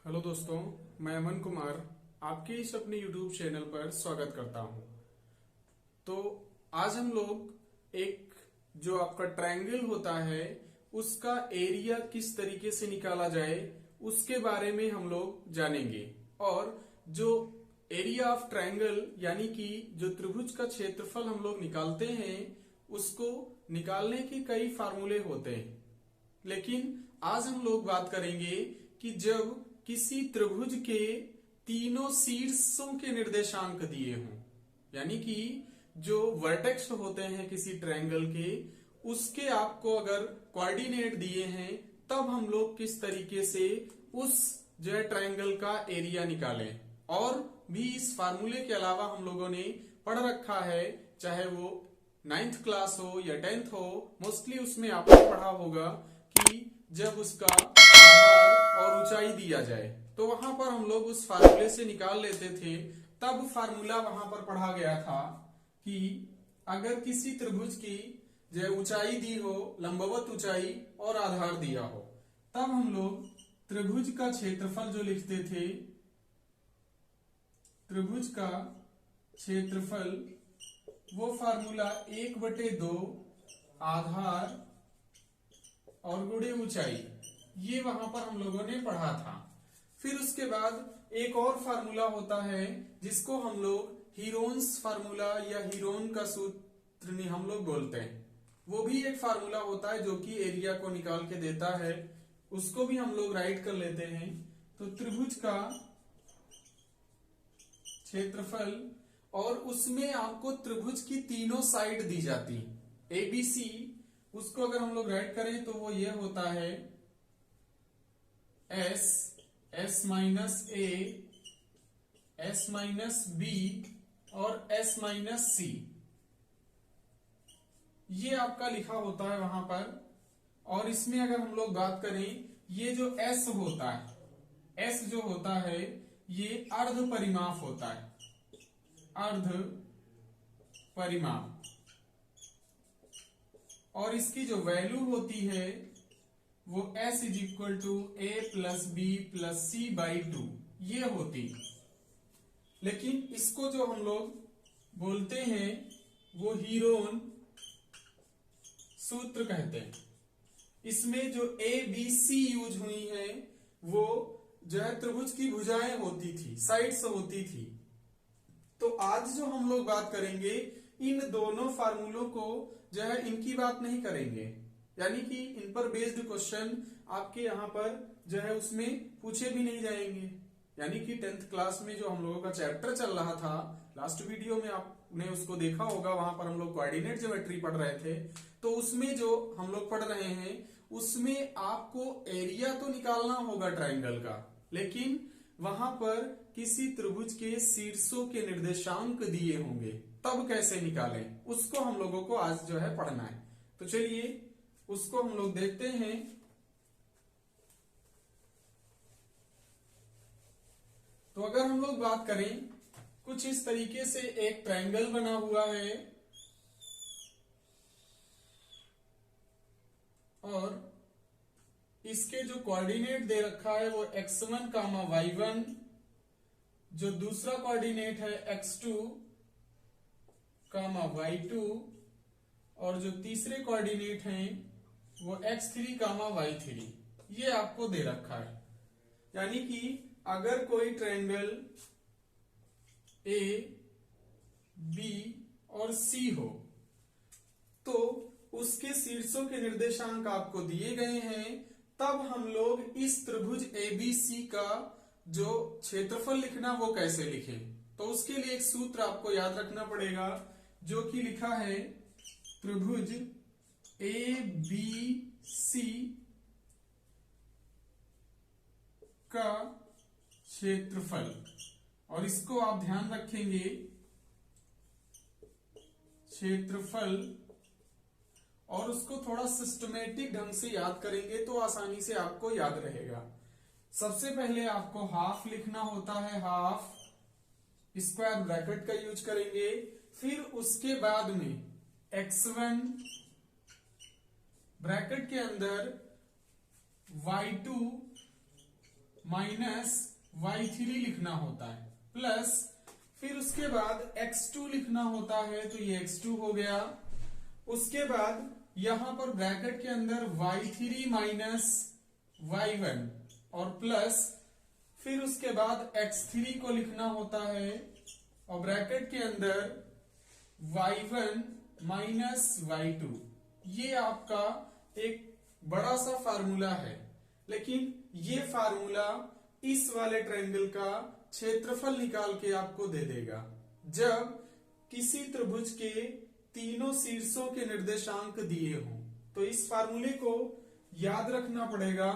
Hello दोस्तों, मैं अमन कुमार आपके इस अपने YouTube चैनल पर स्वागत करता हूं। तो आज हम लोग एक जो आपका ट्रायंगल होता है उसका एरिया किस तरीके से निकाला जाए उसके बारे में हम लोग जानेंगे। और जो एरिया ऑफ ट्रायंगल यानी कि जो त्रिभुज का क्षेत्रफल हम लोग निकालते हैं उसको निकालने के कई फार्मूले होते हैं, लेकिन आज हम लोग बात करेंगे कि जब किसी त्रिभुज के तीनों शीर्षों के निर्देशांक दिए हों, यानी कि जो वर्टेक्स होते हैं किसी ट्रायंगल के उसके आपको अगर कोऑर्डिनेट दिए हैं तब हम लोग किस तरीके से उस जो है ट्रायंगल का एरिया निकालें। और भी इस फार्मूले के अलावा हम लोगों ने पढ़ रखा है, चाहे वो 9th क्लास हो या 10th हो, मोस्टली उसमें आपने पढ़ा होगा कि जब उसका आधार और ऊंचाई दिया जाए तो वहां पर हम लोग उस फार्मूले से निकाल लेते थे। तब फार्मूला वहां पर पढ़ा गया था कि अगर किसी त्रिभुज की जो ऊंचाई दी हो, लंबवत ऊंचाई और आधार दिया हो, तब हम लोग त्रिभुज का क्षेत्रफल जो लिखते थे, त्रिभुज का क्षेत्रफल वो फार्मूला 1/2 आधार और गुणे ऊंचाई, ये वहां पर हम लोगों ने पढ़ा था। फिर उसके बाद एक और फार्मूला होता है जिसको हम लोग हीरोन्स फार्मूला या हीरोन का सूत्र हम लोग बोलते हैं। वो भी एक फार्मूला होता है जो कि एरिया को निकाल के देता है, उसको भी हम लोग राइट कर लेते हैं। तो त्रिभुज का क्षेत्रफल, और उसमें आपको त्रिभुज की तीनों साइड दी जाती ABC, उसको अगर हम लोग राइट करें तो वो ये होता है S minus A, S minus B और S माइनस C, ये आपका लिखा होता है वहां पर। और इसमें अगर हम लोग बात करें, ये जो S होता है, S जो होता है ये अर्ध परिमाप होता है, अर्ध परिमाप। और इसकी जो वैल्यू होती है वो S is equal to A plus B plus C/2 ये होती। लेकिन इसको जो हम लोग बोलते हैं वो हीरोन सूत्र कहते हैं। इसमें जो ABC यूज हुई है वो जो है त्रिभुज की भुजाएं होती थी, साइड्स होती थी। तो आज जो हम लोग बात करेंगे इन दोनों फार्मूलों को जो है इनकी बात नहीं करेंगे, यानी कि इन पर बेस्ड क्वेश्चन आपके यहाँ पर जो है उसमें पूछे भी नहीं जाएंगे। यानी कि 10th क्लास में जो हम लोगों का चैप्टर चल रहा था, लास्ट वीडियो में आपने उसको देखा होगा, वहां पर हम लोग कोऑर्डिनेट ज्योमेट्री पढ़ रहे थे। तो उसमें जो हम लोग पढ़ रहे हैं उसमें आपको एरिया तो निकालना होगा ट्राइंगल का, लेकिन वहां पर किसी त्रिभुज के शीर्षों के निर्देशांक दिए होंगे, तब कैसे निकालें उसको हम लोगों को आज जो है पढ़ना है। तो चलिए उसको हम लोग देखते हैं। तो अगर हम लोग बात करें, कुछ इस तरीके से एक ट्रायंगल बना हुआ है और इसके जो कोऑर्डिनेट दे रखा है वो x1, y1, जो दूसरा कोऑर्डिनेट है x2, y2, और जो तीसरे कोऑर्डिनेट हैं वो x3, y3, ये आपको दे रखा है। यानी कि अगर कोई ट्रायंगल A, B और C हो तो उसके शीर्षों के निर्देशांक आपको दिए गए हैं, तब हम लोग इस त्रिभुज ABC का जो क्षेत्रफल लिखना वो कैसे लिखें। तो उसके लिए एक सूत्र आपको याद रखना पड़ेगा जो कि लिखा है त्रिभुज ABC का क्षेत्रफल। और इसको आप ध्यान रखेंगे, क्षेत्रफल, और उसको थोड़ा सिस्टमेटिक ढंग से याद करेंगे तो आसानी से आपको याद रहेगा। सबसे पहले आपको हाफ लिखना होता है, हाफ स्क्वायर ब्रैकेट का यूज करेंगे। फिर उसके बाद में x1 ब्रैकेट के अंदर y2 माइनस y3 लिखना होता है, प्लस फिर उसके बाद x2 लिखना होता है, तो ये x2 हो गया। उसके बाद यहां पर ब्रैकेट के अंदर y3 माइनस y1 और प्लस फिर उसके बाद x3 को लिखना होता है और ब्रैकेट के अंदर y1 माइनस y2। ये आपका एक बड़ा सा फार्मूला है, लेकिन ये फार्मूला इस वाले ट्रायंगल का क्षेत्रफल निकाल के आपको दे देगा। जब किसी त्रिभुज के तीनों शीर्षों के निर्देशांक दिए हों, तो इस फार्मूले को याद रखना पड़ेगा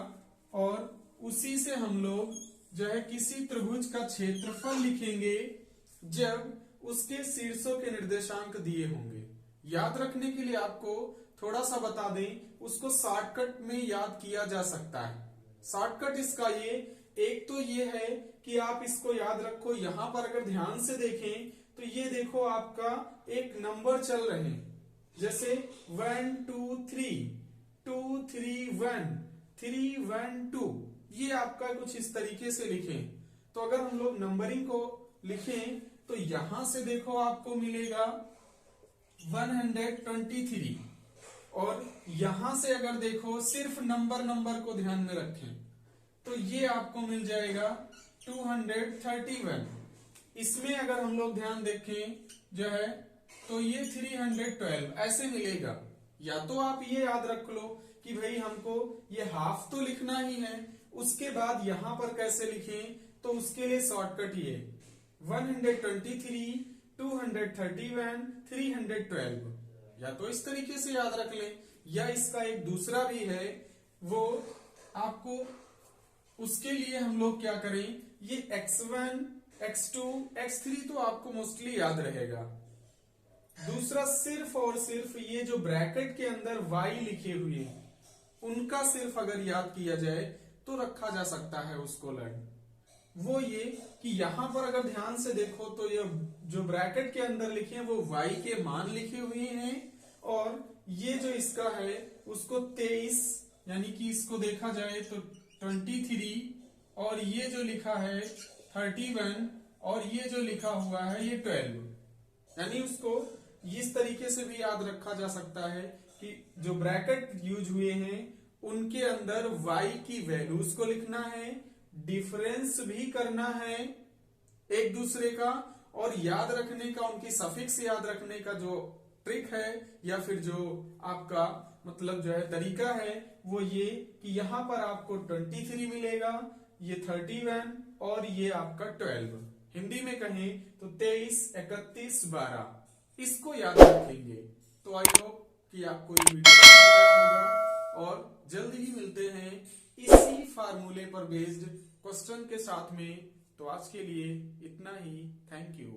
और उसी से हम लोग जो है किसी त्रिभुज का क्षेत्रफल लिखेंगे जब उसके शीर्षों के निर्देशांक दिए होंगे। याद रखने के लिए आपको थोड़ा सा बता दें, उसको शॉर्टकट में याद किया जा सकता है। शॉर्टकट इसका एक तो ये है कि आप इसको याद रखो। यहां पर अगर ध्यान से देखें तो ये देखो आपका एक नंबर चल रहे हैं, जैसे 1 2 3 2 3 1 3 1 2, ये आपका कुछ इस तरीके से लिखें। तो अगर हम लोग नंबरिंग को लिखें तो यहां से देखो आपको मिलेगा 123 और यहां से अगर देखो सिर्फ नंबर को ध्यान में रखें तो ये आपको मिल जाएगा 231। इसमें अगर हम लोग ध्यान देखें जो है तो ये 312 ऐसे मिलेगा। या तो आप ये याद रख लो कि भाई हमको ये हाफ तो लिखना ही है, उसके बाद यहां पर कैसे लिखें, तो उसके लिए शॉर्टकट ये 123 231 312, या तो इस तरीके से याद रख लें, या इसका एक दूसरा भी है, वो आपको उसके लिए हम लोग क्या करें, ये x1 x2 x3 तो आपको मोस्टली याद रहेगा। दूसरा सिर्फ और सिर्फ ये जो ब्रैकेट के अंदर y लिखे हुए हैं उनका सिर्फ अगर याद किया जाए तो रखा जा सकता है उसको लर्न। वो ये कि यहां पर अगर ध्यान से देखो तो ये जो ब्रैकेट के अंदर लिखे हैं वो y के मान लिखे हुए हैं, और ये जो इसका है उसको 23 यानी कि इसको देखा जाए तो 23, और ये जो लिखा है 31, और ये जो लिखा हुआ है ये 12, यानी उसको इस तरीके से भी याद रखा जा सकता है कि जो ब्रैकेट यूज हुए हैं उनके अंदर y की वैल्यूज को लिखना है, डिफरेंस भी करना है एक दूसरे का, और याद रखने का उनकी सफिक्स याद रखने का जो ट्रिक है या फिर जो आपका मतलब जो है तरीका है वो ये कि यहां पर आपको 23 मिलेगा, ये 31 और ये आपका 12। हिंदी में कहें तो 23 31 12, इसको याद रखेंगे। तो आई होप कि आपको ये वीडियो पसंद आया होगा, और जल्द ही मिलते हैं इसी फार्मूले पर बेस्ड क्वेश्चन के साथ में। तो आज के लिए इतना ही। Thank you.